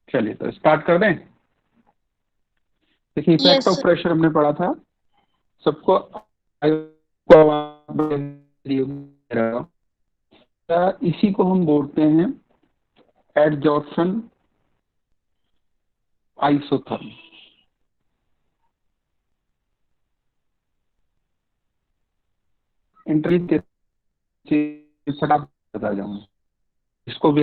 चलिए तो स्टार्ट कर दें। देखिए इफेक्ट ऑफ यस प्रेशर हमने पढ़ा था सबको। इसी को हम बोलते हैं एडजॉर्प्शन आइसोथर्म। इंटरव्यू बता जाऊंगा इसको भी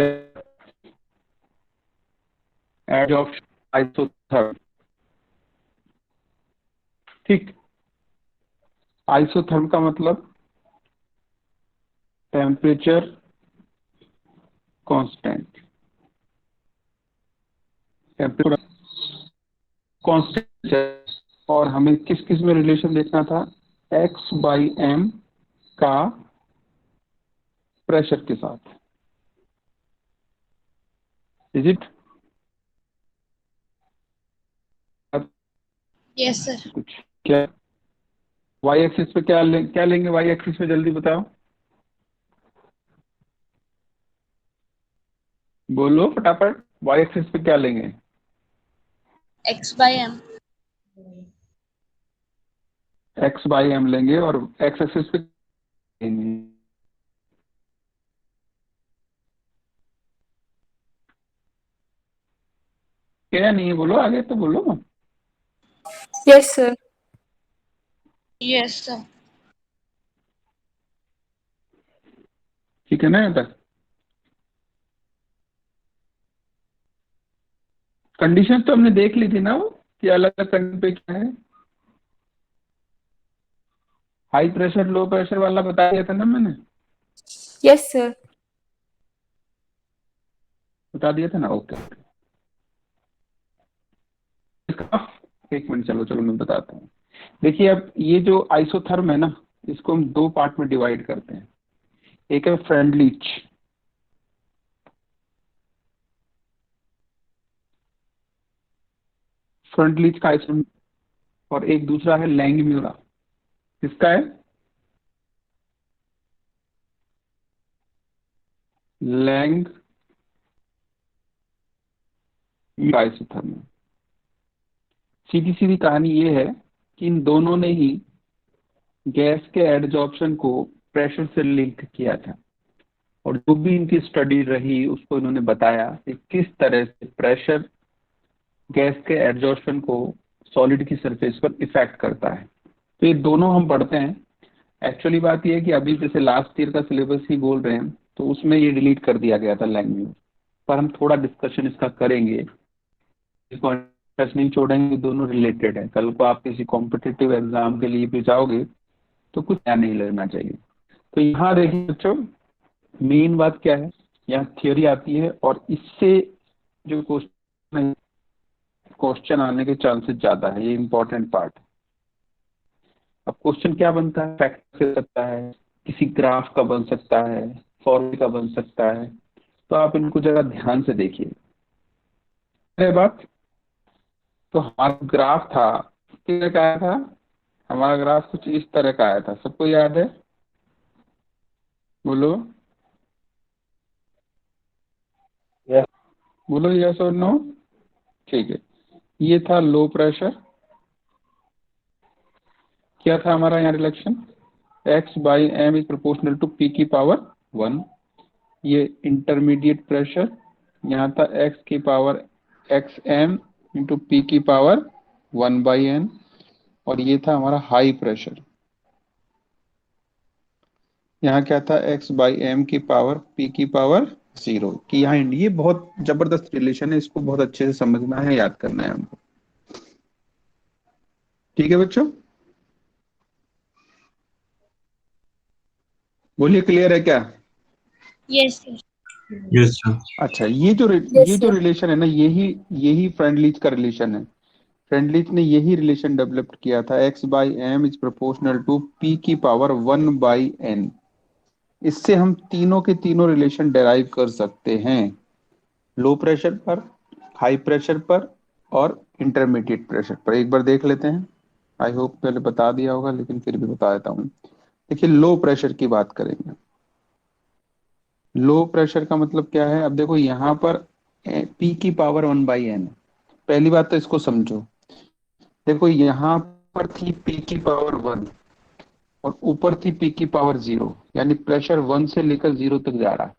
एडजॉर्प्शन आइसोथर्म। ठीक, आइसोथर्म का मतलब टेम्परेचर कांस्टेंट, टेम्परेचर कांस्टेंट। और हमें किस किस में रिलेशन देखना था, एक्स बाई एम का प्रेशर के साथ। Is it yes sir. कुछ क्या वाई एक्सिस पे क्या लेंगे वाई एक्सिस पे, जल्दी बताओ, बोलो फटाफट। वाई एक्सिस पे क्या लेंगे? X by M. X by M लेंगे। और एक्स एक्सिस पे लेंगे क्या? नहीं है, बोलो आगे तो बोलो। Yes sir. Yes sir. ठीक है ना यहाँ तक? कंडीशन तो हमने देख ली थी ना वो, कि अलग अलग कंडीशन पे क्या है। हाई प्रेशर लो प्रेशर वाला बता दिया था ना मैंने, यस सर। बता दिया था ना। ओके। एक मिनट, चलो चलो मैं बताता हूँ। देखिए अब ये जो आइसोथर्म है ना, इसको हम दो पार्ट में डिवाइड करते हैं। एक है फ्रेंडलीच, फ्रेंडलीच का आइसोथर्म, और एक दूसरा है लैंगम्यूरा। किसका है? Lang isotherm. सीधी सीधी कहानी ये है कि इन दोनों ने ही गैस के एडजॉर्प्शन को प्रेशर से लिंक किया था। और जो भी इनकी स्टडी रही उसको इन्होंने बताया कि किस तरह से प्रेशर गैस के एडजॉर्प्शन को सॉलिड की सरफेस पर इफेक्ट करता है। तो ये दोनों हम पढ़ते हैं। एक्चुअली बात यह है कि अभी जैसे लास्ट ईयर का सिलेबस ही बोल रहे हैं, तो उसमें ये डिलीट कर दिया गया था लैंग्वेज। पर हम थोड़ा डिस्कशन इसका करेंगे, इसको टच नहीं छोड़ेंगे, दोनों रिलेटेड है। कल को आप किसी कॉम्पिटिटिव एग्जाम के लिए भी जाओगे तो कुछ नया नहीं लगना चाहिए। तो यहाँ देखिए बच्चों, मेन बात क्या है, यहाँ थियोरी आती है और इससे जो क्वेश्चन आने के चांसेस ज्यादा है। ये इंपॉर्टेंट पार्ट है। अब क्वेश्चन क्या बनता है, फैक्ट से सकता है, किसी ग्राफ का बन सकता है, फॉर्मूले का बन सकता है। तो आप इनको जरा ध्यान से देखिए। अरे बात, तो हमारा ग्राफ था किस तरह का आया था? हमारा ग्राफ कुछ इस तरह का आया था, सबको याद है? बोलो यस। बोलो, यस और नो। ठीक है, ये था लो प्रेशर। क्या था हमारा यहाँ relation? X by m is proportional to p की पावर 1। ये इंटरमीडिएट प्रेशर, यहाँ था एक्स की power x m into p की पावर 1/n। और ये था हमारा हाई प्रेशर, यहाँ क्या था, एक्स बाई एम की पावर पी की पावर 0। कि यहाँ ये बहुत जबरदस्त रिलेशन है, इसको बहुत अच्छे से समझना है, याद करना है हमको। ठीक है बच्चों, बोलिए क्लियर है क्या? Yes sir. Yes sir. अच्छा, ये यस जो सर। रिलेशन है ना, यही यही फ्रेंडलीज का रिलेशन है। फ्रेंडलीज ने यही रिलेशन डेवलप किया था, x by m is proportional to p की पावर 1/n। इससे हम तीनों के तीनों रिलेशन डेराइव कर सकते हैं, लो प्रेशर पर, हाई प्रेशर पर, और इंटरमीडिएट प्रेशर पर। एक बार देख लेते हैं। आई होप पहले बता दिया होगा, लेकिन फिर भी बता देता हूँ। देखिए लो प्रेशर की बात करेंगे। लो प्रेशर का मतलब क्या है? अब देखो यहाँ पर पी की पावर 1/n। पहली बात तो इसको समझो। देखो यहाँ पर थी पी की पावर 1 और ऊपर थी पी की पावर 0, यानी प्रेशर 1 से लेकर 0 तक जा रहा है।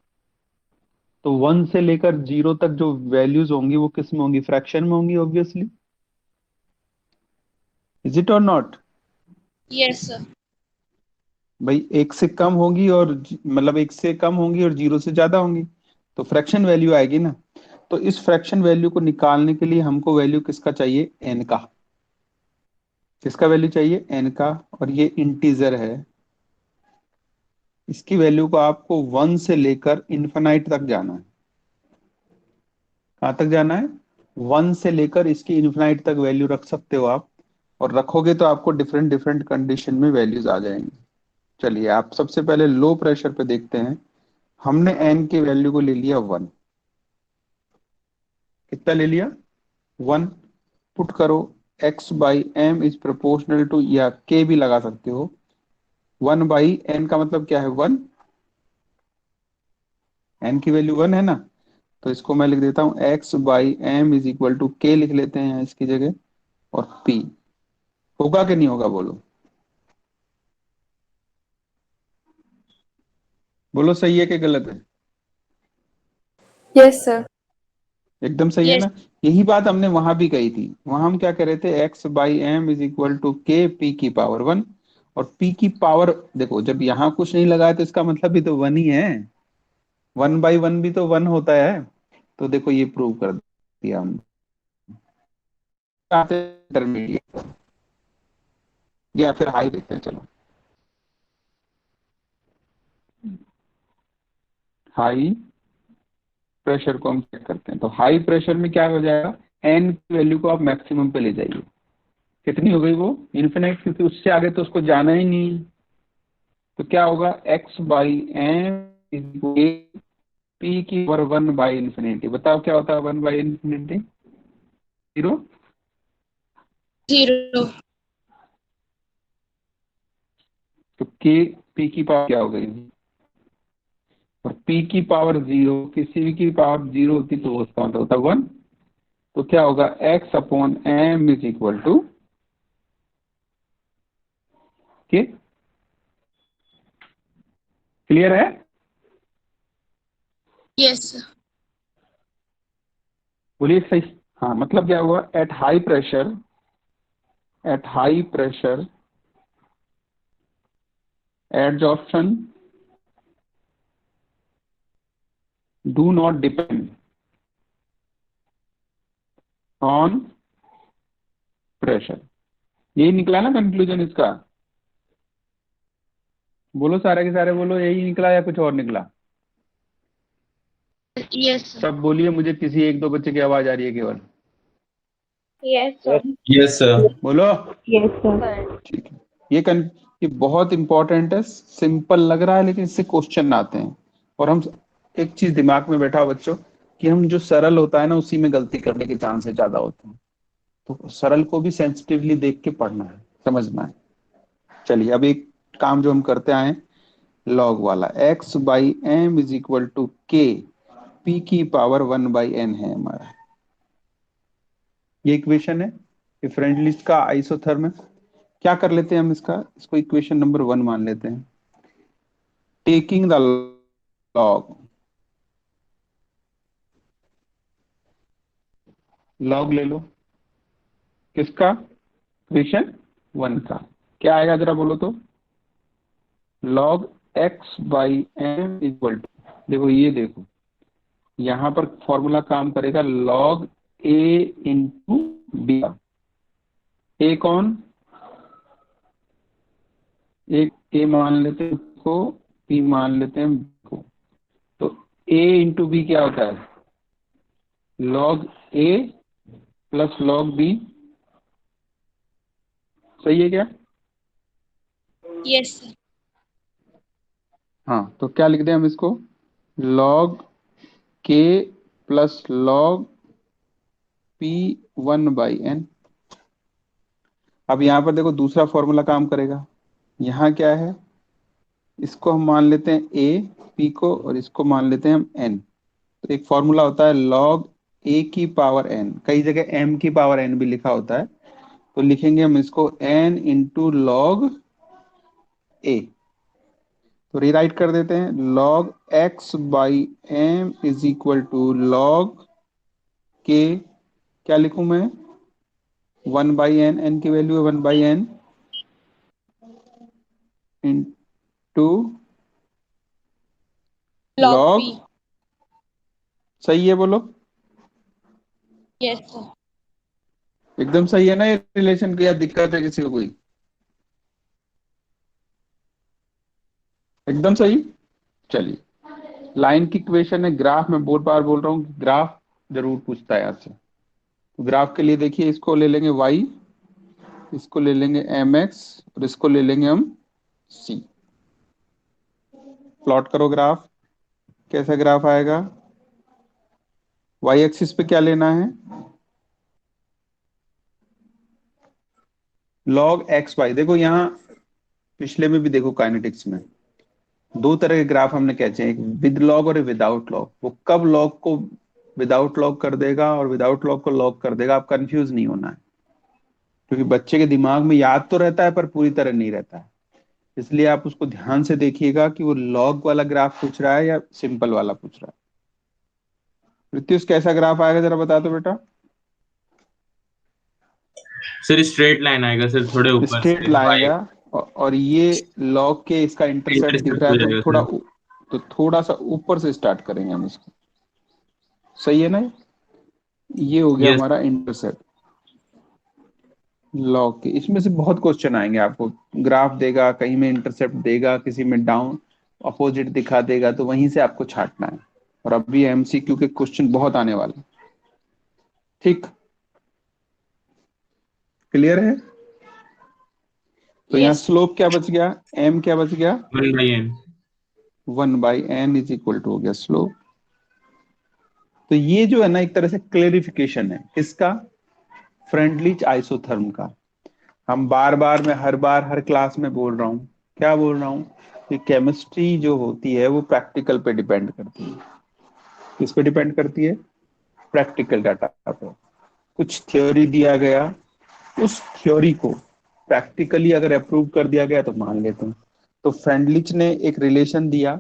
तो 1 से लेकर 0 तक जो वैल्यूज होंगी वो किस में होंगी? फ्रैक्शन में होंगी ऑब्वियसली। इज इट और नॉट? Yes, sir. भाई एक से कम होगी और मतलब एक से कम होंगी और 0 से ज्यादा होंगी, तो फ्रैक्शन वैल्यू आएगी ना। तो इस फ्रैक्शन वैल्यू को निकालने के लिए हमको वैल्यू किसका चाहिए? एन का। किसका वैल्यू चाहिए? एन का। और ये इंटीजर है, इसकी वैल्यू को आपको 1 से लेकर इन्फिनाइट तक जाना है। कहाँ तक जाना है? 1 से लेकर इसकी इन्फिनाइट तक वैल्यू रख सकते हो आप, और रखोगे तो आपको डिफरेंट डिफरेंट कंडीशन में वैल्यूज आ जाएंगी। चलिए आप सबसे पहले लो प्रेशर पे देखते हैं। हमने एन की वैल्यू को ले लिया 1। कितना ले लिया? 1। पुट करो x/m इज प्रोपोर्शनल टू, या k भी लगा सकते हो। 1/n का मतलब क्या है? 1। n की वैल्यू 1 है ना, तो इसको मैं लिख देता हूं x/m is equal to k, लिख लेते हैं इसकी जगह। और p होगा कि नहीं होगा? बोलो बोलो, सही है कि गलत है? Yes, sir. एकदम सही है Yes. ना। यही बात हमने वहां भी कही थी। वहां हम क्या कह रहे थे? x/m is equal to k p की पावर 1। और p की पावर, देखो जब यहाँ कुछ नहीं लगाया तो इसका मतलब भी तो 1 ही है। 1/1 भी तो 1 होता है। तो देखो ये प्रूव कर दिया हम। इंटरमीडिएट या फिर हाई देखते हैं, चलो हाई प्रेशर को हम चेक करते हैं। तो हाई प्रेशर में क्या हो जाएगा? एन की वैल्यू को आप मैक्सिमम पे ले जाइए। कितनी हो गई वो? इन्फिनाइट, क्योंकि उससे आगे तो उसको जाना ही नहीं है। तो क्या होगा? x/m पी की पावर 1/इंफिनिटी। बताओ क्या होता है 1/इंफिनिटी? 0। 0. तो k p की पावर क्या हो गई? और p की पावर 0, किसी भी की पावर 0 होती तो उसका मतलब होता 1। तो क्या होगा? x/m इज इक्वल टू के। क्लियर है? Yes, sir. बोलिए सही। हाँ, मतलब क्या हुआ? At high pressure, at high pressure adsorption do not depend on pressure. यही निकला ना कंक्लूजन इसका? बोलो सारे के सारे, बोलो यही निकला या कुछ और निकला? Yes, sir. सब बोलिए, मुझे किसी एक दो बच्चे की आवाज आ रही है केवल। Yes, sir. Yes, sir. बोलो। Yes, sir. ठीक है। ये बहुत इंपॉर्टेंट है। सिंपल लग रहा है लेकिन इससे क्वेश्चन आते हैं। और हम, एक चीज दिमाग में बैठा हो बच्चों, कि हम जो सरल होता है ना उसी में गलती करने के चांसेस ज्यादा होते हैं। तो सरल को भी सेंसिटिवली देख के पढ़ना है, समझना है। चलिए अब एक काम जो हम करते आए, लॉग वाला। x/m is equal to k p की पावर 1/n है हमारा। ये इक्वेशन है डिफरेंट लिस्ट का आइसोथर्म। क्या कर लेते हैं हम? इसको इक्वेशन नंबर 1 मान लेते हैं। टेकिंग द लॉग, लॉग ले लो किसका? इक्वेशन 1 का। क्या आएगा जरा बोलो तो? लॉग x/m इक्वल टू, देखो ये देखो, यहां पर फॉर्मूला काम करेगा लॉग a इंटू बी। ए कौन? एक ए मान लेते हैं को, पी मान लेते हैं को। तो a इंटू बी क्या होता है? Log a plus log b. सही है क्या? Yes, sir. हाँ, तो क्या लिख दें हम इसको? लॉग के प्लस लॉग पी 1/n। अब यहाँ पर देखो दूसरा फॉर्मूला काम करेगा। यहाँ क्या है? इसको हम मान लेते हैं a p को, और इसको मान लेते हैं हम n। तो एक फॉर्मूला होता है लॉग a की पावर n, कई जगह m की पावर n भी लिखा होता है, तो लिखेंगे हम इसको n इंटू लॉग a। तो रीराइट कर देते हैं, log x by m is equal to log k, क्या लिखूं मैं, 1/n, n की वैल्यू है 1/n into log log, p। सही है बोलो, Yes sir। एकदम सही है ना ये रिलेशन की, या दिक्कत है किसी को कोई? एकदम सही। चलिए, लाइन की इक्वेशन है, ग्राफ में बहुत बार बोल रहा हूँ, ग्राफ जरूर पूछता है आपसे। तो ग्राफ के लिए देखिए, इसको ले लेंगे y, इसको ले लेंगे mx और इसको ले लेंगे हम c। प्लॉट करो ग्राफ, कैसा ग्राफ आएगा? y एक्सिस पे क्या लेना है? log x y. देखो यहाँ पिछले में भी देखो, काइनेटिक्स में दो तरह के ग्राफ हमने खींचे हैं, एक विद लॉग और विदाउट लॉग। वो कब लॉग को विदाउट लॉग कर देगा और विदाउट लॉग को लॉग कर देगा, आप कंफ्यूज नहीं होना है, क्योंकि बच्चे के दिमाग में याद तो रहता है पर पूरी तरह नहीं रहता है। इसलिए आप उसको ध्यान से देखिएगा कि वो लॉग वाला ग्राफ पूछ रहा है या सिंपल वाला पूछ रहा है। प्रत्युष, कैसा ग्राफ आएगा जरा बता दो बेटा। सर स्ट्रेट लाइन आएगा सर, थोड़े ऊपर स्ट्रेट से लाइन वाई आएगा, और ये लॉग के इसका इंटरसेप्ट दिख इंटरसेप्ट रहा हो है, तो जाएगा थोड़ा सर। तो थोड़ा सा ऊपर से स्टार्ट करेंगे हम इसको, सही है ना? ये हो गया यस। हमारा इंटरसेप्ट लॉग के। इसमें से बहुत क्वेश्चन आएंगे आपको, ग्राफ देगा, कहीं में इंटरसेप्ट देगा, किसी में डाउन अपोजिट दिखा देगा, तो वहीं से आपको छांटना है। और अभी एमसीक्यू के क्वेश्चन बहुत आने वाले, ठीक, क्लियर है? तो यहाँ Yes। स्लोप क्या बच गया, एम क्या बच गया, 1/n। 1/n is equal to हो गया स्लोप। तो ये जो है ना, एक तरह से क्लेरिफिकेशन है किसका, फ्रेंडलिच आइसोथर्म का। हम बार बार, मैं हर बार हर क्लास में बोल रहा हूँ, क्या बोल रहा हूँ, कि केमिस्ट्री जो होती है वो प्रैक्टिकल पे डिपेंड करती है। किस पे डिपेंड करती है? प्रैक्टिकल डाटा पे। कुछ थ्योरी दिया गया, उस थ्योरी को प्रैक्टिकली अगर अप्रूव कर दिया गया तो मान लेते हैं। तो फ्रेंडलिच ने एक रिलेशन दिया,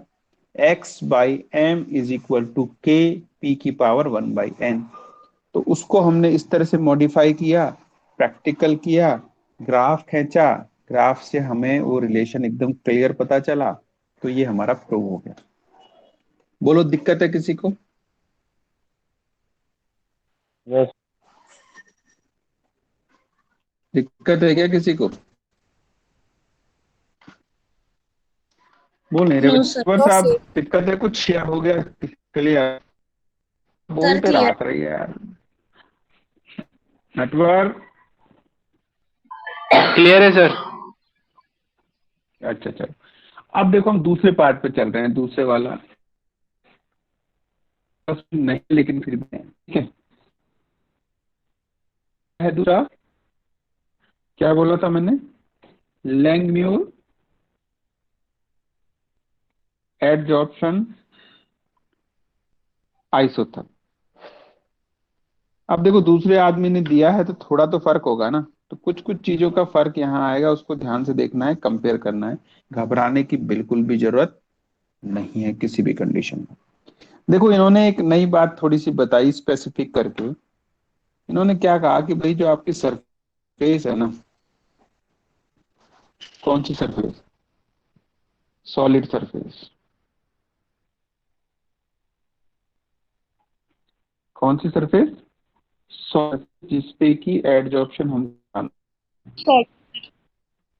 x by m is equal to k p की पावर 1/n। तो उसको हमने इस तरह से मॉडिफाई किया, प्रैक्टिकल किया, ग्राफ खींचा, ग्राफ से हमें वो रिलेशन एकदम क्लियर पता चला, तो ये हमारा प्रूव हो गया। बोलो, दिक्कत है किसी को? यस। दिक्कत है क्या किसी को? बोल नहीं रहे No बच्चे, sir। बस No, आप, sir. दिक्कत है कुछ या हो गया क्लियर? Sir बोलते clear। रहा रही यार, नेटवर्क। क्लियर है सर। अच्छा चलो, अब देखो हम दूसरे पार्ट पे चल रहे हैं, दूसरे वाला, बस नहीं लेकिन फिर भी है, ठीक है दूसरा, क्या बोला था मैंने, लैंगम्यूर एडजॉर्प्शन आइसोथर्म। अब देखो दूसरे आदमी ने दिया है तो थोड़ा तो फर्क होगा ना, तो कुछ कुछ चीजों का फर्क यहाँ आएगा, उसको ध्यान से देखना है, कंपेयर करना है। घबराने की बिल्कुल भी जरूरत नहीं है किसी भी कंडीशन में। देखो इन्होंने एक नई बात थोड़ी सी बताई स्पेसिफिक करके। इन्होंने क्या कहा कि भाई जो आपकी सरफेस है ना, कौन सी सरफेस, सॉलिड सरफेस, कौन सी सरफेस, सॉलिड, जिसपे की एडजॉर्प्शन हम, Sir।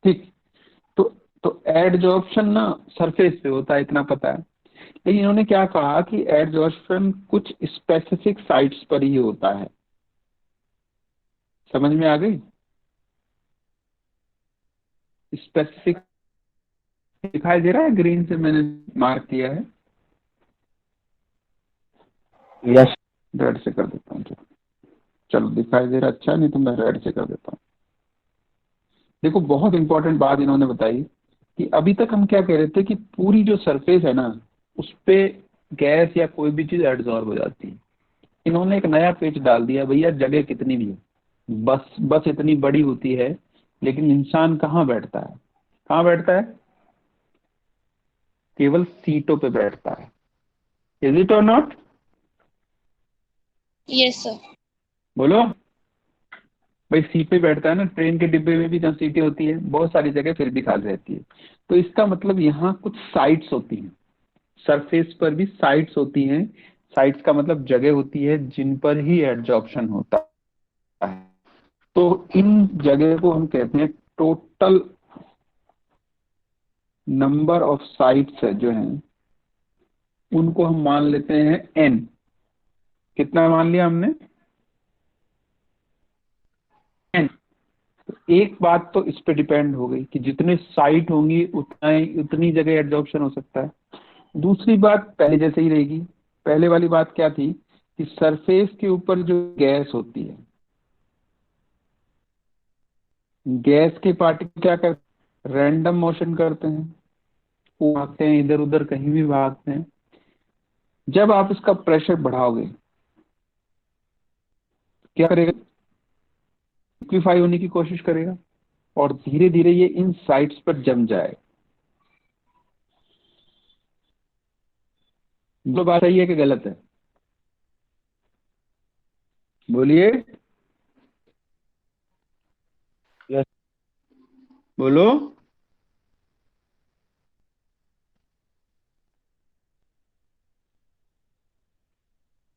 ठीक। तो तो एडजॉर्प्शन ना सरफेस पे होता है, इतना पता है। लेकिन इन्होंने क्या कहा कि एडजॉर्प्शन कुछ स्पेसिफिक साइट्स पर ही होता है। समझ में आ गई? स्पेसिफिक दिखाई दे रहा है, ग्रीन से मैंने मार्क किया है, यस। रेड से कर देता हूँ। चलो दिखाई दे रहा, अच्छा, नहीं तो मैं रेड से कर देता हूँ। देखो बहुत इंपॉर्टेंट बात इन्होंने बताई कि अभी तक हम क्या कह रहे थे कि पूरी जो सरफेस है ना, उस पे गैस या कोई भी चीज एब्जॉर्ब हो जाती है, इन्होंने एक नया पेज डाल दिया, भैया जगह कितनी भी है, बस बस इतनी बड़ी होती है, लेकिन इंसान कहाँ बैठता है? कहाँ बैठता है? केवल सीटों पे बैठता है। इज इट और नॉट? Yes, sir. बोलो भाई, सीट पे बैठता है ना। ट्रेन के डिब्बे में भी जहाँ सीटें होती है, बहुत सारी जगह फिर भी खाली रहती है। तो इसका मतलब यहाँ कुछ साइट्स होती हैं, सरफेस पर भी साइट्स होती हैं। साइट्स का मतलब जगह होती है जिन पर ही एडजॉर्प्शन होता है। तो इन जगह को हम कहते हैं टोटल नंबर ऑफ साइट्स है जो हैं, उनको हम मान लेते हैं n। कितना मान लिया हमने? n। एक बात तो इस पे डिपेंड हो गई कि जितने साइट होंगी उतना ही उतनी जगह एडजॉर्प्शन हो सकता है। दूसरी बात पहले जैसे ही रहेगी। पहले वाली बात क्या थी कि सरफेस के ऊपर जो गैस होती है, गैस के पार्टिकल क्या करते हैं? रैंडम मोशन करते हैं, वो भागते हैं इधर उधर, कहीं भी भागते हैं। जब आप इसका प्रेशर बढ़ाओगे, क्या करेगा? लिक्विफाई होने की कोशिश करेगा और धीरे धीरे ये इन साइट्स पर जम जाए। जो बात सही है कि गलत है? बोलिए, Yes. बोलो।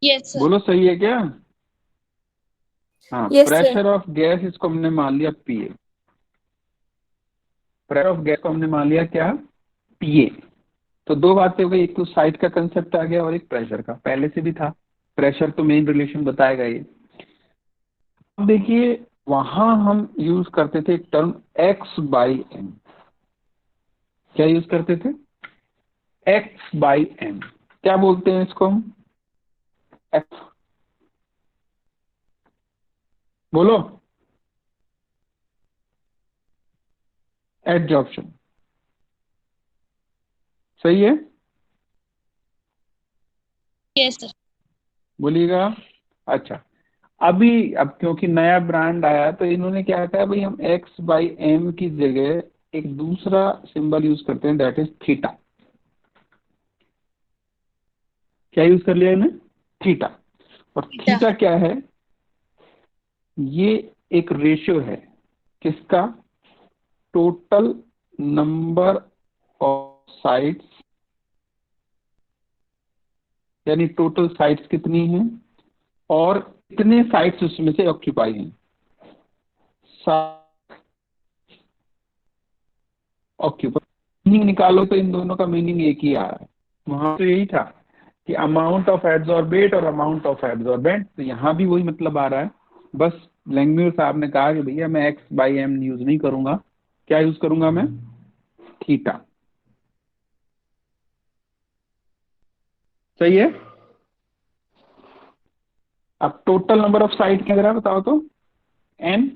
Yes, sir. बोलो, सही है क्या? हाँ, Yes, sir. Pressure of gas, इसको हमने मान लिया पीए। प्रेशर ऑफ गैस को हमने मान लिया क्या? पीए। तो दो बातें हो गई, एक तो साइट का कंसेप्ट आ गया और एक प्रेशर का, पहले से भी था। प्रेशर तो मेन रिलेशन बताएगा ये। अब देखिए, वहां हम यूज करते थे टर्म एक्स बाई एम। क्या यूज करते थे? X by m. क्या बोलते हैं इसको हम? एक्स। बोलो। एडजॉर्प्शन। सही है? Yes, sir. बोलिएगा। अच्छा, अभी अब क्योंकि नया ब्रांड आया तो इन्होंने क्या कहा, भाई हम एक्स बाई एम की जगह एक दूसरा सिंबल यूज करते हैं, दैट इज थीटा। क्या यूज कर लिया इन्हें? थीटा। और Theta. थीटा क्या है? ये एक रेशियो है किसका? टोटल नंबर ऑफ साइट्स, यानी टोटल साइट्स कितनी हैं और कितने साइट्स उसमें से ऑक्यूपाई हैं। ऑक्यूपाई मीनिंग निकालो तो इन दोनों का मीनिंग एक ही आ रहा है। वहां तो यही था कि अमाउंट ऑफ एब्जॉर्बेट और अमाउंट ऑफ एब्जॉर्बेंट, तो यहाँ भी वही मतलब आ रहा है। बस लैंगम्यूर साहब ने कहा कि भैया मैं एक्स बाई एम यूज नहीं करूंगा, क्या यूज करूंगा मैं? थीटा। सही है? अब टोटल नंबर ऑफ साइट क्या जरा बताओ तो? एन।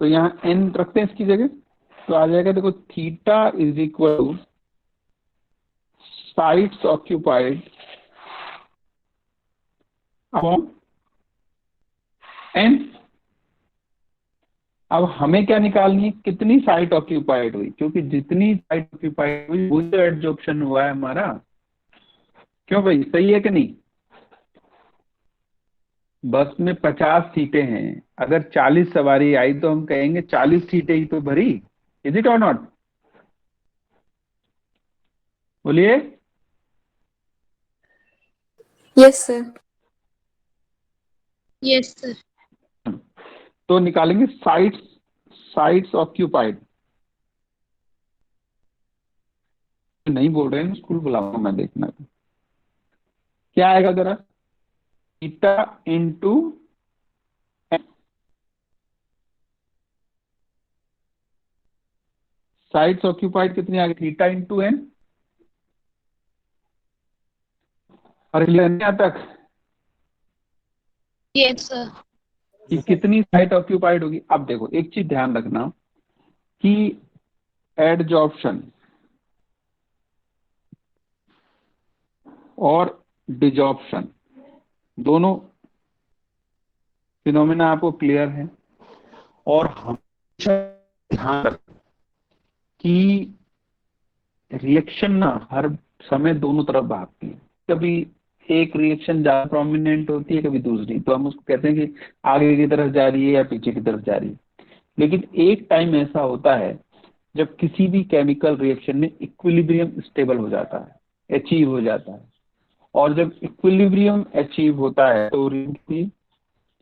तो यहाँ एन रखते हैं इसकी जगह, तो आ जाएगा देखो, theta is equal to sites occupied upon n. अब हमें क्या निकालनी है? कितनी साइट ऑक्यूपाइड हुई, क्योंकि जितनी साइट ऑक्यूपाइड हुई वही तो एडजॉर्प्शन हुआ है हमारा। क्यों भाई, सही है कि नहीं? बस में 50 सीटें हैं, अगर 40 सवारी आई तो हम कहेंगे 40 सीटें ही तो भरी। इज इट और नॉट? बोलिए। Yes, sir. Yes, sir. तो निकालेंगे साइट्स, साइट्स ऑक्यूपाइड। नहीं बोल रहे हैं, स्कूल बुलाऊंगा मैं, देखना क्या आएगा जरा। थीटा इंटू साइट्स ऑक्यूपाइड कितनी आ गई? Theta into n. और यहाँ तक Yes, sir. कि कितनी साइट ऑक्यूपाइड होगी। अब देखो, एक चीज ध्यान रखना कि एडजॉर्प्शन और डिजॉर्प्शन दोनों फिनोमेना आपको क्लियर है। और हमेशा ध्यान रखें कि रिएक्शन ना हर समय दोनों तरफ भागती है। कभी एक रिएक्शन ज्यादा प्रोमिनेंट होती है, कभी दूसरी, तो हम उसको कहते हैं कि आगे की तरफ जा रही है या पीछे की तरफ जा रही है। लेकिन एक टाइम ऐसा होता है जब किसी भी केमिकल रिएक्शन में इक्विलिब्रियम स्टेबल हो जाता है, अचीव हो जाता है। और जब इक्विलिब्रियम अचीव होता है तो रिएक्शन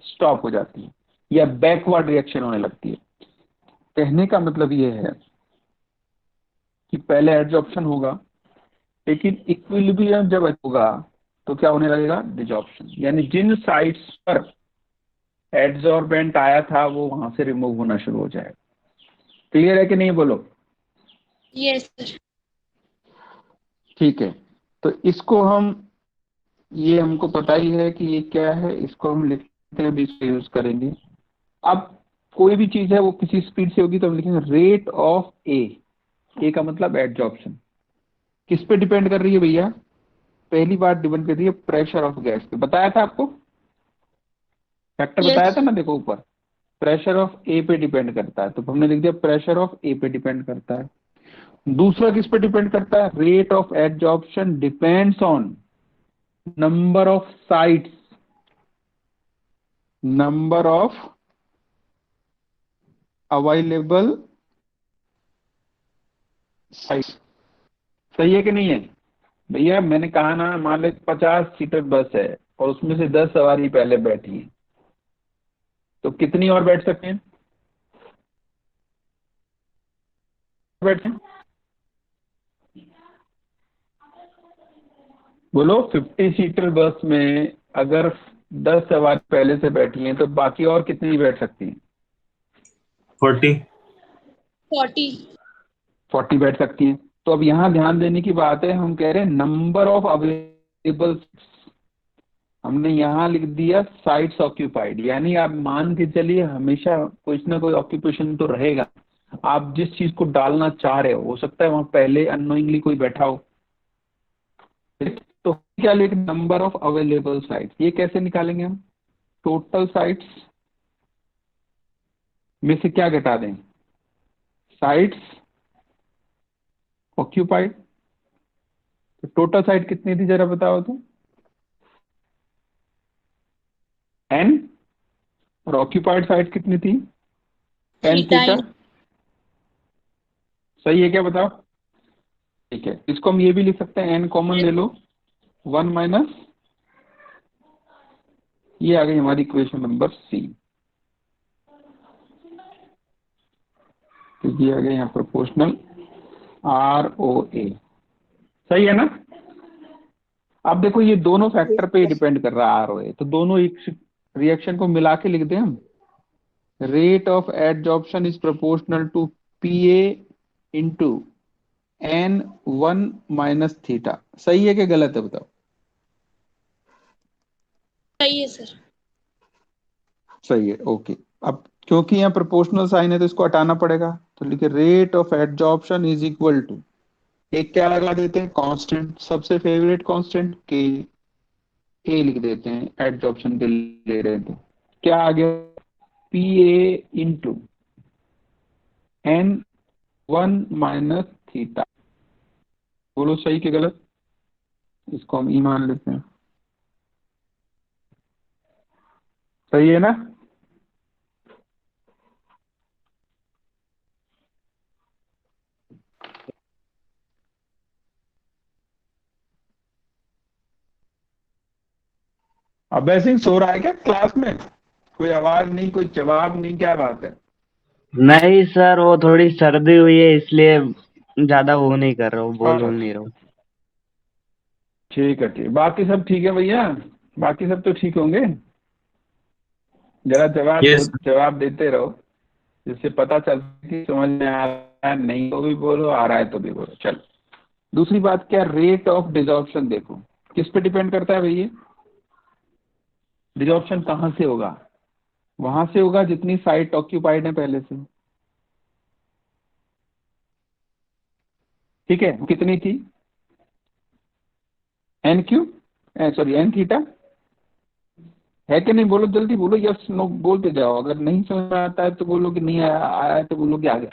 स्टॉप हो जाती है या बैकवर्ड रिएक्शन होने लगती है। कहने का मतलब ये है कि पहले एडजॉर्प्शन होगा, लेकिन इक्विलिब्रियम जब होगा तो क्या होने लगेगा, डिजॉर्प्शन। यानी जिन साइड्स पर एडजॉर्बेंट आया था वो वहां से रिमूव होना शुरू हो जाएगा। क्लियर है कि नहीं, बोलो। Yes sir. ठीक है, तो इसको हम, ये हमको पता ही है कि ये क्या है, इसको हम लिखते हैं, भी इसको यूज करेंगे। अब कोई भी चीज है वो किसी स्पीड से होगी तो हम लिखेंगे रेट ऑफ ए का मतलब एडजॉर्प्शन। किस पे डिपेंड कर रही है भैया, पहली बार डिपेंड कर रही है प्रेशर ऑफ गैस पे। बताया था आपको, फैक्टर यस बताया था ना, देखो ऊपर प्रेशर ऑफ ए पे डिपेंड करता है, तो हमने लिख दिया प्रेशर ऑफ ए पे डिपेंड करता है। दूसरा किस पे डिपेंड करता है, rate of adsorption depends on number of sites, number of available sites. सही है कि नहीं है भैया। मैंने कहा ना, मान लो 50 सीटर बस है और उसमें से 10 सवारी पहले बैठी है, तो कितनी और बैठ सकते हैं, बैठे हैं? बोलो। 50 सीटर बस में अगर 10 सवारी पहले से बैठी हैं तो बाकी और कितनी बैठ सकती हैं, 40। 40। 40 बैठ सकती हैं। तो अब यहाँ ध्यान देने की बात है, हम कह रहे हैं नंबर ऑफ अवेलेबल। हमने यहाँ लिख दिया साइट्स ऑक्यूपाइड, यानी आप मान के चलिए हमेशा कुछ ना कोई ऑक्यूपेशन तो रहेगा। आप जिस चीज को डालना चाह रहे हो सकता है वहां पहले अननोइंगली कोई बैठा हो। तो क्या लिख, नंबर ऑफ अवेलेबल साइट्स। ये कैसे निकालेंगे हम, टोटल साइट्स में से क्या घटा दें, साइट्स ऑक्यूपाइड। तो टोटल साइट कितनी थी जरा बताओ तो, एन, और ऑक्यूपाइड साइट कितनी थी, एन थीटा थीटा। सही है क्या, बताओ। ठीक है, इसको हम ये भी लिख सकते हैं, एन कॉमन ले लो, 1 माइनस, ये आ गई हमारी इक्वेशन नंबर सी। तो ये आ गया यहाँ प्रोपोर्शनल आर ओ ए। सही है ना। अब देखो ये दोनों फैक्टर पे डिपेंड कर रहा है, आर ओ ए, तो दोनों एक रिएक्शन को मिला के लिख दें हम, rate of adsorption is proportional to p a into n 1 minus theta. सही है कि गलत है, बताओ। सही है सर। सही है, ओके। अब क्योंकि यहाँ प्रोपोर्शनल साइन है तो इसको हटाना पड़ेगा, तो लिखे rate of adsorption is equal to, एक क्या लगा देते हैं, कांस्टेंट, सबसे फेवरेट कांस्टेंट के, ए लिख देते हैं, एडजॉर्प्शन के ले रहे हैं तो क्या आ गया, p a into n 1 minus theta. बोलो सही कि गलत, इसको हम ई मान लेते हैं। सही है ना। अभय सिंह सो रहा है क्या क्लास में, कोई आवाज नहीं, कोई जवाब नहीं, क्या बात है। नहीं सर, वो थोड़ी सर्दी हुई है इसलिए ज्यादा वो नहीं कर रहा हूँ, बोल नहीं रहा हूँ। ठीक है, ठीक, बाकी सब ठीक है भैया, बाकी सब तो ठीक होंगे। जरा यस। जवाब देते रहो, जिससे पता चलता है कि समझ में आ रहा है, नहीं तो भी बोलो, आ रहा है तो भी बोलो। चलो, दूसरी बात क्या, रेट ऑफ डिजॉर्प्शन। देखो किस पे डिपेंड करता है भैया, डिजॉर्प्शन कहाँ से होगा, वहां से होगा जितनी साइट ऑक्यूपाइड है पहले से। ठीक है, कितनी थी, n q, sorry n theta, है कि नहीं? बोलो जल्दी बोलो, यस नो बोलते जाओ। अगर नहीं समझ में आता है तो बोलो कि नहीं आया, आया है तो बोलो कि आ गया।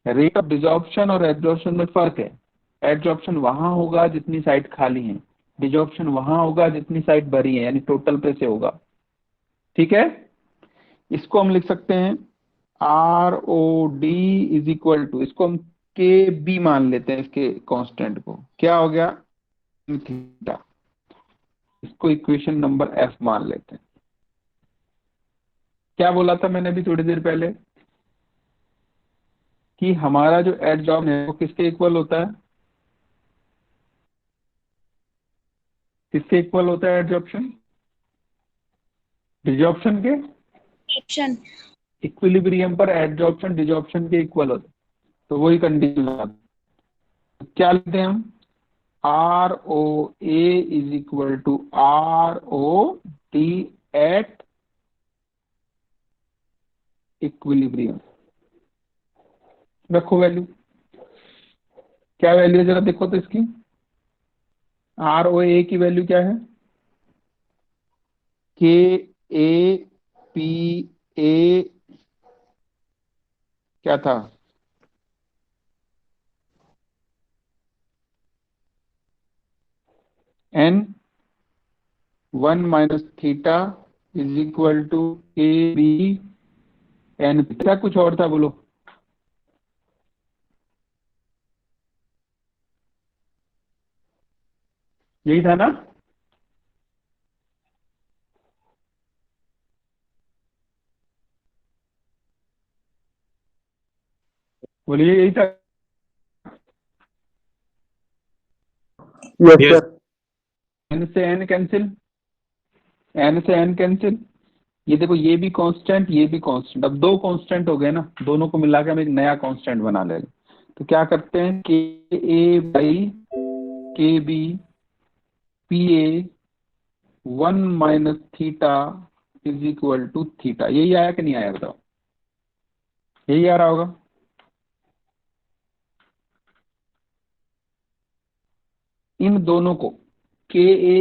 रेट ऑफ डिजॉर्प्शन और एब्जॉर्प्शन में फर्क है। एब्जॉर्प्शन वहां होगा जितनी साइड खाली है, डिजॉर्प्शन वहां होगा जितनी साइड भरी है, यानी टोटल पे से होगा। ठीक है, इसको हम लिख सकते हैं r o d is equal to, इसको हम के बी मान लेते हैं, इसके कांस्टेंट को। क्या हो गया? थीटा। इसको इक्वेशन नंबर एफ मान लेते हैं। क्या बोला था मैंने अभी थोड़ी देर पहले कि हमारा जो एडजॉर्ब है वो किसके इक्वल होता है? किसके इक्वल होता है एडजॉर्प्शन? डिजॉर्प्शन के। ऑप्शन। इक्विलिब्रियम पर एडजॉर्प्शन डिजॉर्प्शन के इक्वल होता है, तो वही कंडीशन लगा। तो क्या लिखते हैं हम? R o a is equal to r o d at equilibrium. रखो वैल्यू। क्या वैल्यू है जरा देखो तो इसकी। आर ओ ए की वैल्यू क्या है? के ए पी ए क्या था? N 1 - theta is equal to k b n. क्या कुछ और था बोलो? यही था ना? बोलिए, यही था। Yes Yes. सर। एन से एन कैंसिल, एन से एन कैंसिल। ये देखो, ये भी कांस्टेंट, ये भी कांस्टेंट। अब दो कांस्टेंट हो गए ना, दोनों को मिलाकर हम एक नया कांस्टेंट बना लेंगे। तो क्या करते हैं? K a by k b p a 1 - theta is equal to theta. यही आया कि नहीं आया बताओ? यही आ रहा होगा। इन दोनों को के ए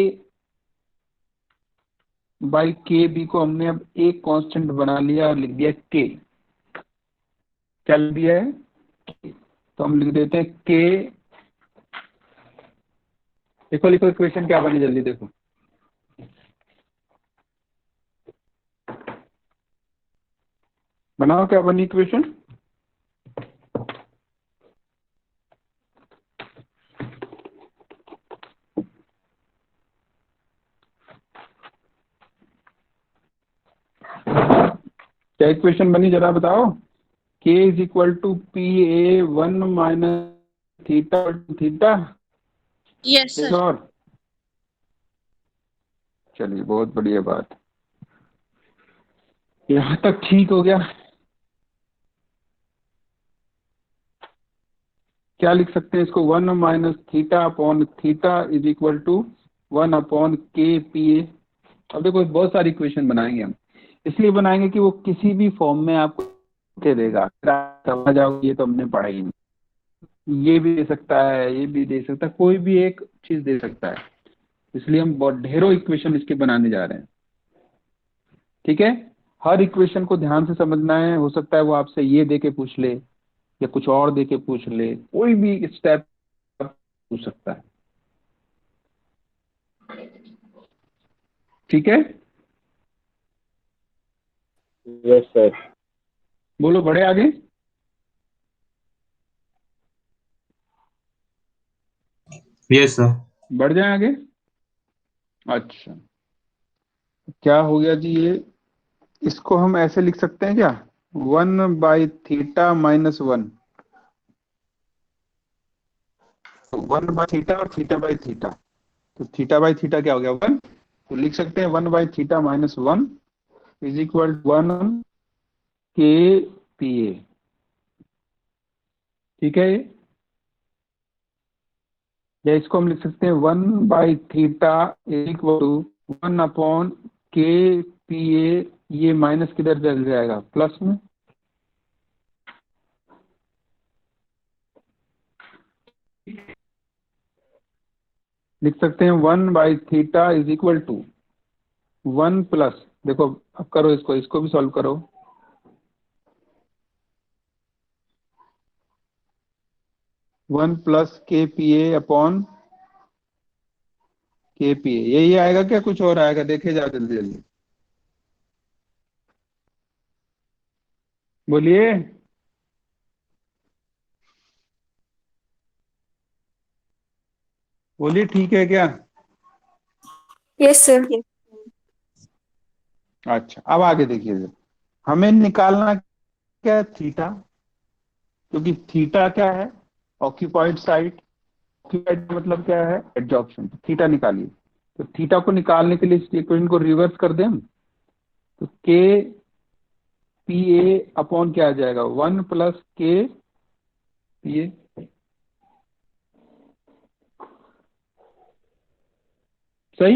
बाई के बी को हमने अब एक कांस्टेंट बना लिया और लिख दिया के। क्या लिख दिया है? तो हम लिख देते हैं के। देखो लिखो इक्वेशन क्या बनी, जल्दी देखो। बनाओ, क्या बनी इक्वेशन? क्या इक्वेशन बनी जरा बताओ। K is equal to p a 1 - theta theta. Yes एक सर। और। चलिए, बहुत बढ़िया बात। यहाँ तक ठीक हो गया। क्या लिख सकते हैं इसको? 1 - theta upon theta is equal to 1 upon k p a. अब देखो, बहुत सारी इक्वेशन बनाएंगे हम। इसलिए बनाएंगे कि वो किसी भी फॉर्म में आपको दे देगा, समझ आओ। ये तो हमने पढ़ा ही नहीं। ये भी दे सकता है, ये भी दे सकता है, कोई भी एक चीज दे सकता है। इसलिए हम बहुत ढेरों इक्वेशन इसके बनाने जा रहे हैं। ठीक है, हर इक्वेशन को ध्यान से समझना है। हो सकता है वो आपसे ये दे के पूछ ले या कुछ और दे के पूछ ले, कोई भी स्टेप पूछ सकता है। ठीक है, यस सर। बोलो बढ़े आगे। Yes, sir. बढ़ जाए आगे। अच्छा, क्या हो गया जी ये? इसको हम ऐसे लिख सकते हैं क्या? 1/थीटा - 1। 1/थीटा और थीटा बाई थीटा। तो थीटा बाई थीटा क्या हो गया? 1। तो लिख सकते हैं 1/थीटा - 1 इज इक्वल 1 के पी ए। ठीक है, या इसको हम लिख सकते हैं 1/थीटा is equal to 1 upon k p ए। ये माइनस किधर चल जाएगा? प्लस में। लिख सकते हैं 1/थीटा इज इक्वल टू 1 प्लस, देखो अब करो इसको, इसको भी सॉल्व करो। वन प्लस के पी ए अपॉन के पी ए, यही आएगा क्या कुछ और आएगा? देखे जाओ जल्दी जल्दी, बोलिए। बोलिए ठीक है क्या? Yes sir. अच्छा अब आगे देखिए, हमें निकालना क्या है? थीटा, क्योंकि थीटा क्या है? Occupied side. ऑक्यूपाइड मतलब क्या है? एडजॉर्प्शन। थीटा निकालिए। तो थीटा को निकालने के लिए इस इक्वेशन को रिवर्स कर दें हम, तो के पी ए अपॉन क्या आ जाएगा? 1 प्लस के पी ए। सही,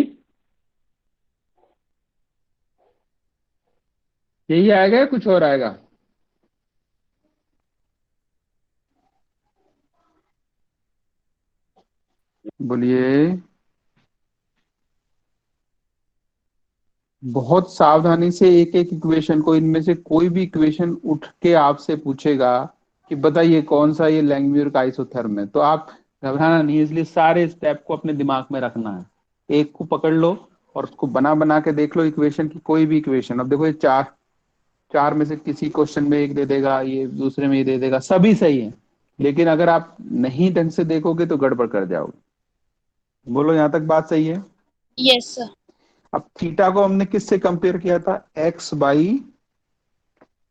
यही आएगा या कुछ और आएगा? बोलिए। बहुत सावधानी से एक एक इक्वेशन को, इनमें से कोई भी इक्वेशन उठ के आपसे पूछेगा कि बताइए कौन सा ये लैंगम्यूर का आइसोथर्म है, तो आप घबराना नहीं है, इसलिए सारे स्टेप को अपने दिमाग में रखना है। एक को पकड़ लो और उसको बना बना के देख लो इक्वेशन की, कोई भी इक्वेशन। अब देखो ये चार, चार में से किसी क्वेश्चन में एक दे देगा, ये दूसरे में ये दे देगा, सभी सही है, लेकिन अगर आप नहीं ढंग से देखोगे तो गड़बड़ कर जाओगे। बोलो, यहां तक बात सही है? Yes, sir. अब थीटा को हमने किससे कंपेयर किया था? एक्स बाई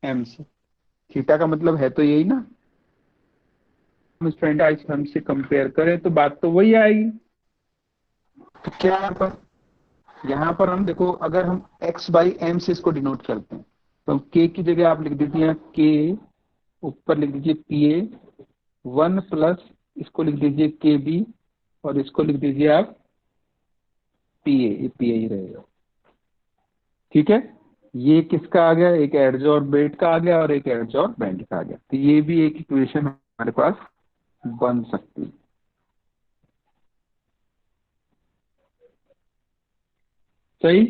एम से। थीटा का मतलब है तो यही ना, हम स्टूडेंट आज हमसे कंपेयर करें तो बात तो वही आएगी। तो क्या यहाँ पर हम देखो, अगर हम एक्स बाई एम से इसको डिनोट करते हैं, तो हम के की जगह आप लिख दीजिए के, ऊपर लिख दीजिए पी ए, 1 प्लस इसको लिख दीजिए के बी, और इसको लिख दीजिए आप पी ए, ये पी ए ही रहेगा। ठीक है, ये किसका आ गया? एक एडजॉर्बेट का आ गया और एक एडजॉर्बेंट का आ गया। तो ये भी एक इक्वेशन हमारे पास बन सकती है। सही।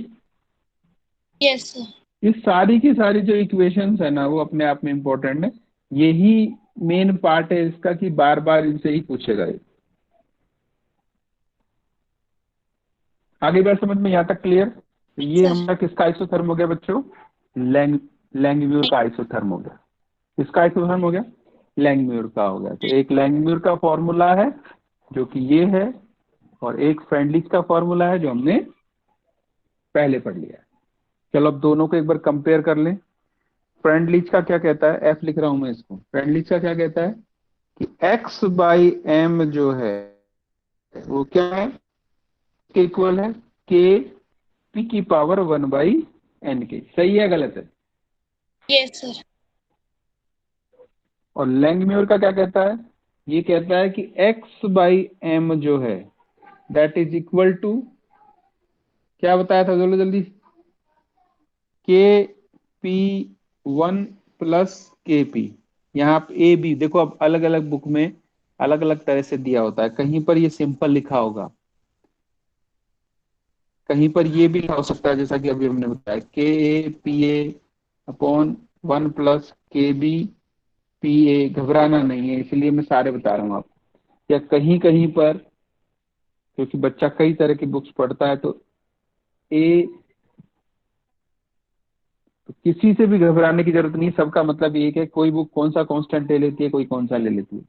Yes, sir. ये सारी की सारी जो इक्वेशंस है ना, वो अपने आप में इंपॉर्टेंट है। यही मेन पार्ट है इसका कि बार बार इनसे ही पूछेगा ये। आगे बात समझ में यहाँ तक क्लियर? ये सर। हमारा किसका आइसोथर्म हो गया बच्चों? लैंगम्यूर का आइसोथर्म हो गया। किसका आइसोथर्म हो गया? लैंगम्यूर का हो गया। तो एक लैंगम्यूर का फॉर्मूला है जो कि ये है, और एक फ्रेंडलिच का फॉर्मूला है जो हमने पहले पढ़ लिया है। चलो अब दोनों को एक बार कंपेयर कर लें। फ्रेंडलिच का क्या कहता है? एफ लिख रहा हूं मैं इसको। फ्रेंडलिच का क्या कहता है कि एक्स बाई एम जो है वो क्या है? के इक्वल है के पी की पावर 1/n के। सही है गलत है? Yes, sir. और लैंगम्यूर का क्या कहता है? ये कहता है कि एक्स बाई एम जो है दैट इज इक्वल टू, क्या बताया था जल्दी जल्दी? के पी 1 प्लस के पी। यहाँ ए बी देखो, अब अलग अलग बुक में अलग अलग तरह से दिया होता है। कहीं पर ये सिंपल लिखा होगा, कहीं पर ये भी लिखा हो सकता है जैसा कि अभी हमने बताया, के A P A upon 1 plus के बी पी ए। घबराना नहीं है, इसलिए मैं सारे बता रहा हूँ आपको। या कहीं कहीं पर, क्योंकि बच्चा कई तरह की बुक्स पढ़ता है, तो ए, तो किसी से भी घबराने की जरूरत नहीं, सबका मतलब एक है। कोई बुक कौन सा कांस्टेंट ले लेती है, कोई कौन सा ले लेती है।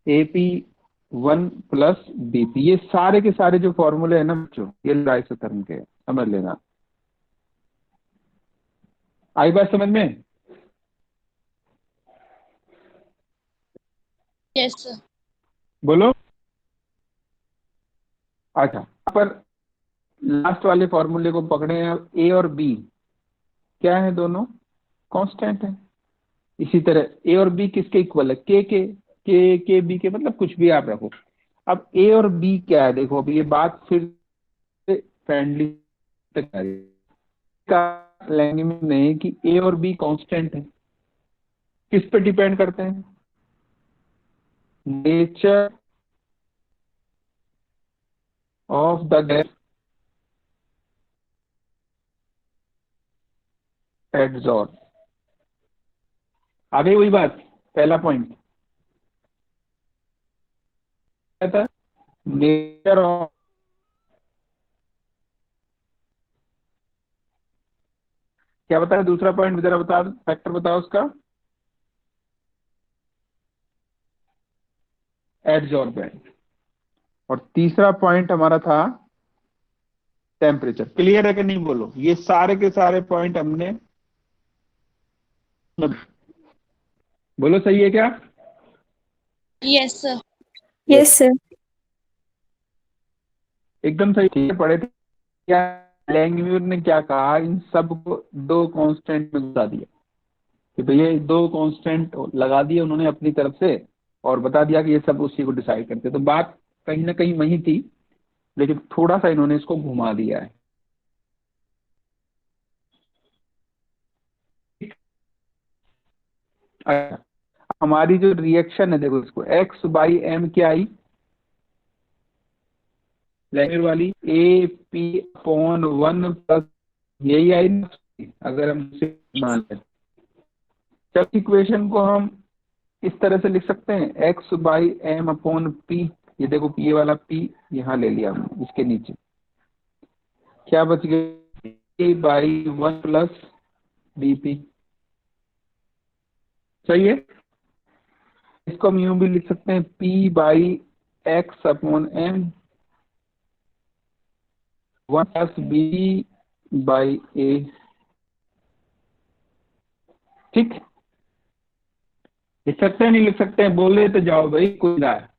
एपी 1 प्लस बीपी, ये सारे के सारे जो फॉर्मूले है ना बच्चों, ये आइसोथर्म के हैं, समझ लेना। आई बात समझ में? Yes, sir. बोलो। अच्छा, यहाँ पर लास्ट वाले फॉर्मूले को पकड़े हैं। ए और बी क्या है? दोनों कांस्टेंट है। इसी तरह ए और बी किसके इक्वल है? के बी के, मतलब कुछ भी आप रखो। अब ए और बी क्या है? देखो अब ये बात फिर फ्रेंडली तक आ रही है। का लैंग्वेज में कि ए और बी कांस्टेंट है, किस पे डिपेंड करते हैं? Nature of the gas adsorb. आ गई वही बात, पहला पॉइंट क्या था, नेचर ऑफ, क्या बताया दूसरा पॉइंट, जरा बता, फैक्टर बताओ उसका, एडजॉर्बेंट। और तीसरा पॉइंट हमारा था टेम्परेचर। क्लियर है कि नहीं बोलो, ये सारे के सारे पॉइंट हमने, बोलो सही है क्या? Yes, sir. Yes, sir. एकदम सही, ठीक है, पढ़े थे क्या? लैंगम्यूर ने क्या कहा, इन सब को दो कांस्टेंट में घुसा दिया कि भैया ये दो कांस्टेंट लगा दिए उन्होंने अपनी तरफ से और बता दिया कि ये सब उसी को डिसाइड करते। तो बात कहीं ना कहीं वही थी, लेकिन थोड़ा सा इन्होंने इसको घुमा दिया है। अच्छा, हमारी जो रिएक्शन है देखो, इसको एक्स बाई एम क्या आई, लैंगम्यूर वाली, ए पी अपॉन 1 प्लस, यही आई ना, अगर हम इसे मान लें। जब इक्वेशन को हम इस तरह से लिख सकते हैं, x by m upon p, ये देखो ये वाला पी यहाँ ले लिया हमने, इसके नीचे क्या बच गया, a by 1 plus b p. सही है, इसको हम यूं भी लिख सकते हैं, p by x upon m 1 plus b by a. ठीक, लिख सकते हैं नहीं लिख सकते हैं, बोले तो जाओ भाई, कोई ना है।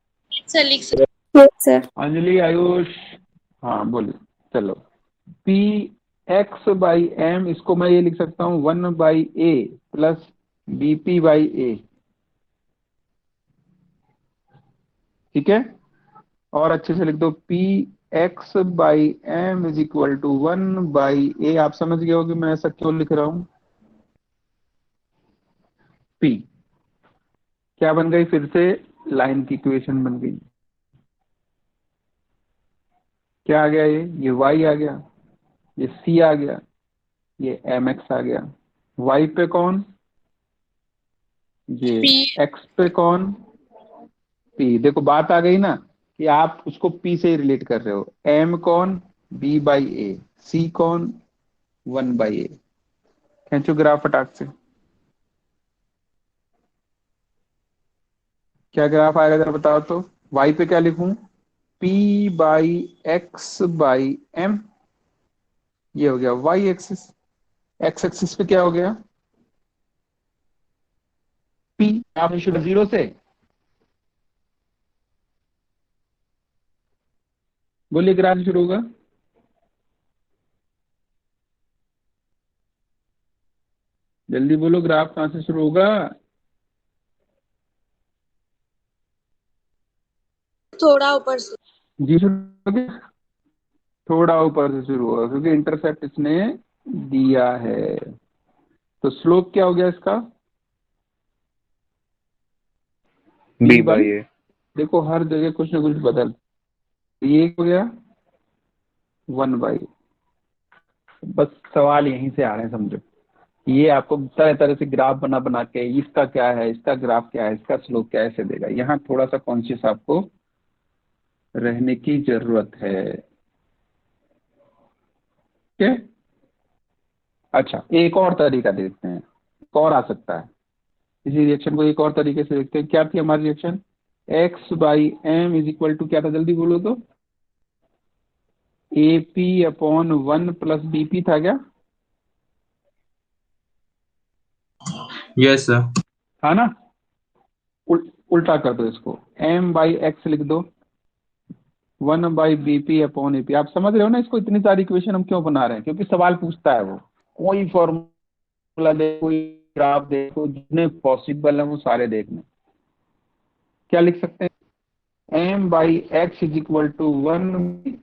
Sir, लिख सकते Yes, sir. अंजलि, आयुष, हाँ बोले, चलो, पी एक्स बाई एम, इसको मैं ये लिख सकता हूँ 1 by a plus b p by a. ठीक है, और अच्छे से लिख दो, p x by m is equal to 1 by a. आप समझ गए हो कि मैं ऐसा क्यों लिख रहा हूं। पी क्या बन गई, फिर से लाइन की इक्वेशन बन गई। क्या आ गया, ये y आ गया, ये c आ गया, ये mx आ गया। y पे कौन, ये P. x पे कौन, p। देखो बात आ गई ना कि आप उसको p से ही रिलेट कर रहे हो। m कौन, b बाई ए, c कौन, 1 बाई ए। खींचो ग्राफ फटाक से, क्या ग्राफ आएगा जरा बताओ तो। y पे क्या लिखूं, p by x by m, ये हो गया y एक्सिस। x एक्सिस पे क्या हो गया, p। आपने शुरू 0 से, बोलिए ग्राफ शुरू होगा, जल्दी बोलो, ग्राफ कहां से शुरू होगा। थोड़ा ऊपर से। जी शुरू हो गया, थोड़ा ऊपर से शुरू होगा क्योंकि इंटरसेप्ट इसने दिया है। तो स्लोप क्या हो गया इसका, बी बाई ए। देखो हर जगह कुछ ना कुछ बदल, ये हो गया 1 बाई। बस सवाल यहीं से आ रहे हैं, समझो। ये आपको तरह तरह से ग्राफ बना बना के, इसका क्या है, इसका ग्राफ क्या है, इसका स्लोप क्या है, ऐसे देगा। यहाँ थोड़ा सा कॉन्शियस आपको रहने की जरूरत है। ठीक है, अच्छा एक और तरीका देखते हैं, एक और आ सकता है इसी रिएक्शन को, एक और तरीके से देखते हैं। क्या थी हमारी reaction, x by m is equal to क्या था, जल्दी बोलो तो, a p upon 1 plus b p था क्या, Yes, sir. था ना। उल्टा कर दो इसको, एम बाई एक्स लिख दो, 1 by b p upon a p. आप समझ रहे हो ना इसको, इतनी सारी इक्वेशन हम क्यों बना रहे हैं, क्योंकि सवाल पूछता है वो, कोई फॉर्मूला दे, कोई ग्राफ दे, कोई जितने पॉसिबल है वो सारे देखने। क्या लिख सकते हैं, m by x is equal to 1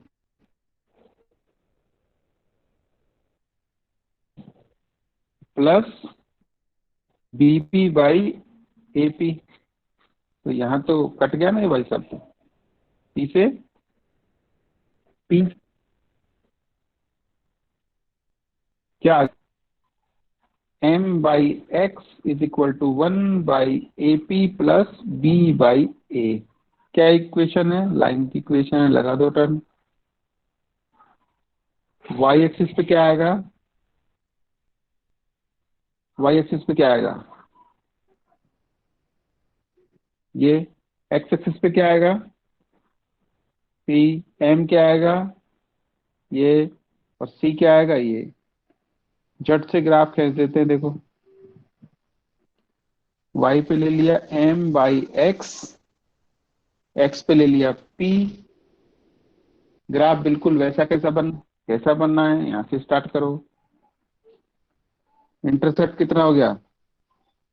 plus bp by ap. तो यहाँ तो कट गया ना ये भाई सब, पी से पी क्या m/x is equal to 1/ap plus b/a। क्या इक्वेशन है? लाइन की इक्वेशन है, लगा दो टर्म। y एक्सिस पे क्या आएगा? y एक्सिस पे क्या आएगा? ये x एक्सिस पे क्या आएगा? p m क्या आएगा? ये और c क्या आएगा? ये झट से ग्राफ खींच देते हैं। देखो y पे ले लिया m/x, x पे ले लिया p। ग्राफ बिल्कुल वैसा कैसा बनना है? यहाँ से स्टार्ट करो। इंटरसेप्ट कितना हो गया?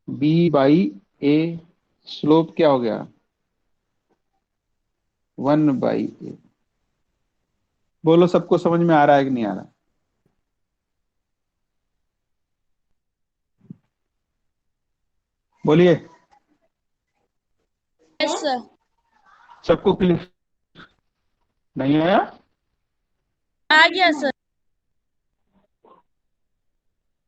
b/a। स्लोप क्या हो गया? 1/a। बोलो सबको समझ में आ रहा है कि नहीं आ रहा? बोलिए। Yes sir. सबको क्लियर नहीं आया? आ गया सर।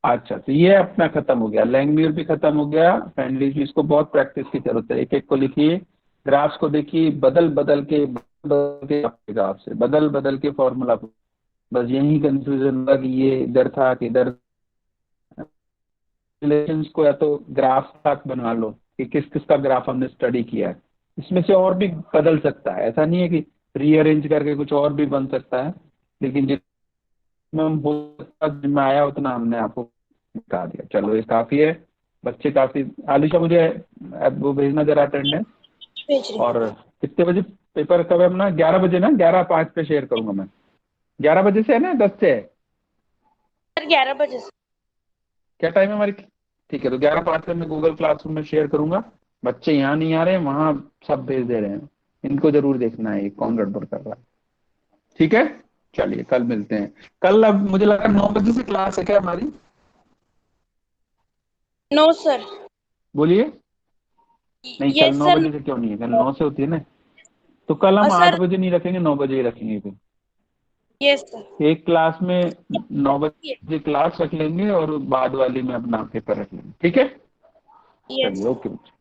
अच्छा, तो ये अपना खत्म हो गया, लैंगम्यूर भी खत्म हो गया, फ्रेंडली भी। इसको बहुत प्रैक्टिस की जरूरत है। एक एक को लिखिए, ग्राफ्स को देखिए, बदल बदल के ग्राफ से बदल बदल के फॉर्मूला। बस यही कंफ्यूजन होगा कि ये इधर था कि इधर। रिलेशंस को या तो ग्राफ तक बनवा लो कि किस किस का ग्राफ हमने स्टडी किया है। इसमें से और भी बदल सकता है, ऐसा नहीं है कि रीअरेंज करके कुछ और भी बन सकता है, लेकिन जितना हम हो सकता जितना आया उतना हमने आपको बता दिया। चलो ये काफी है। बच्चे काफी। आलिशा मुझे अब वो भेजना जरा अटेंडेंस। भेज रही और कितने बजे पेपर कब है अपना? 11 बजे ना? 11:05 पे शेयर करूंगा मैं। 11 बजे से है ना 10 से है? सर 11 बजे से। क्या टाइम है हमारी? ठीक है, तो 11:05 पे मैं गूगल क्लासरूम में शेयर करूंगा। बच्चे यहाँ नहीं आ रहे हैं, वहां सब भेज दे रहे हैं। इनको जरूर देखना है ये कौन गड़बड़ कर रहा है। ठीक है, चलिए कल मिलते हैं। कल अब मुझे लगा 9 बजे से क्लास है क्या हमारी? No sir. बोलिए। नहीं, कल यस नौ सर। बजे से क्यों नहीं है? कल 9 से होती है ना। तो कल और हम आठ सर। बजे नहीं रखेंगे, 9 बजे ही रखेंगे फिर। Yes sir. एक क्लास में 9 बजे क्लास रख लेंगे और बाद वाली में अपना पेपर रख लेंगे। ठीक है, यस। चलिए। ओके बच्चों।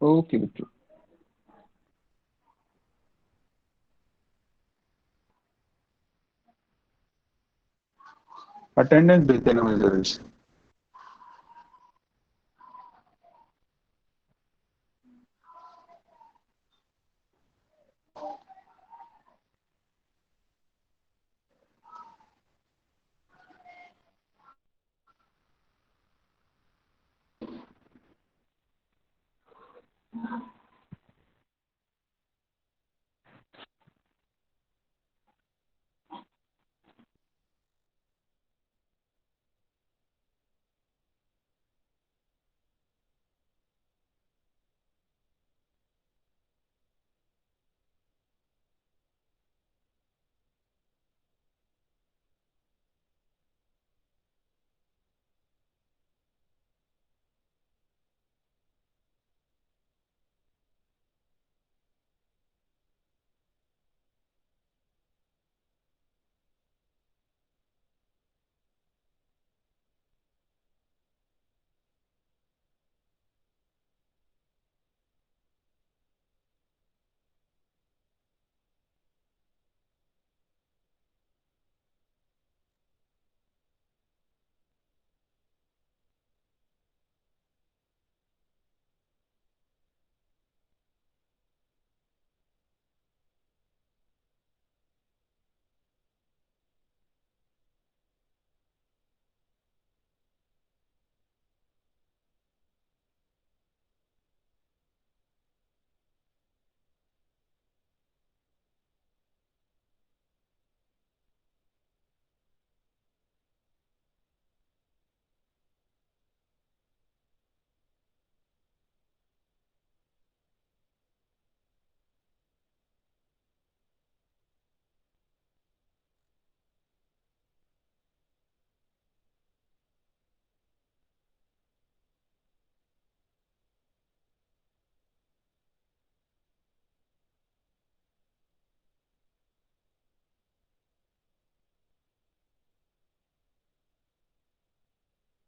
ओके बच्चों। अटेंडेंस भेज देना मुझे जरूर से।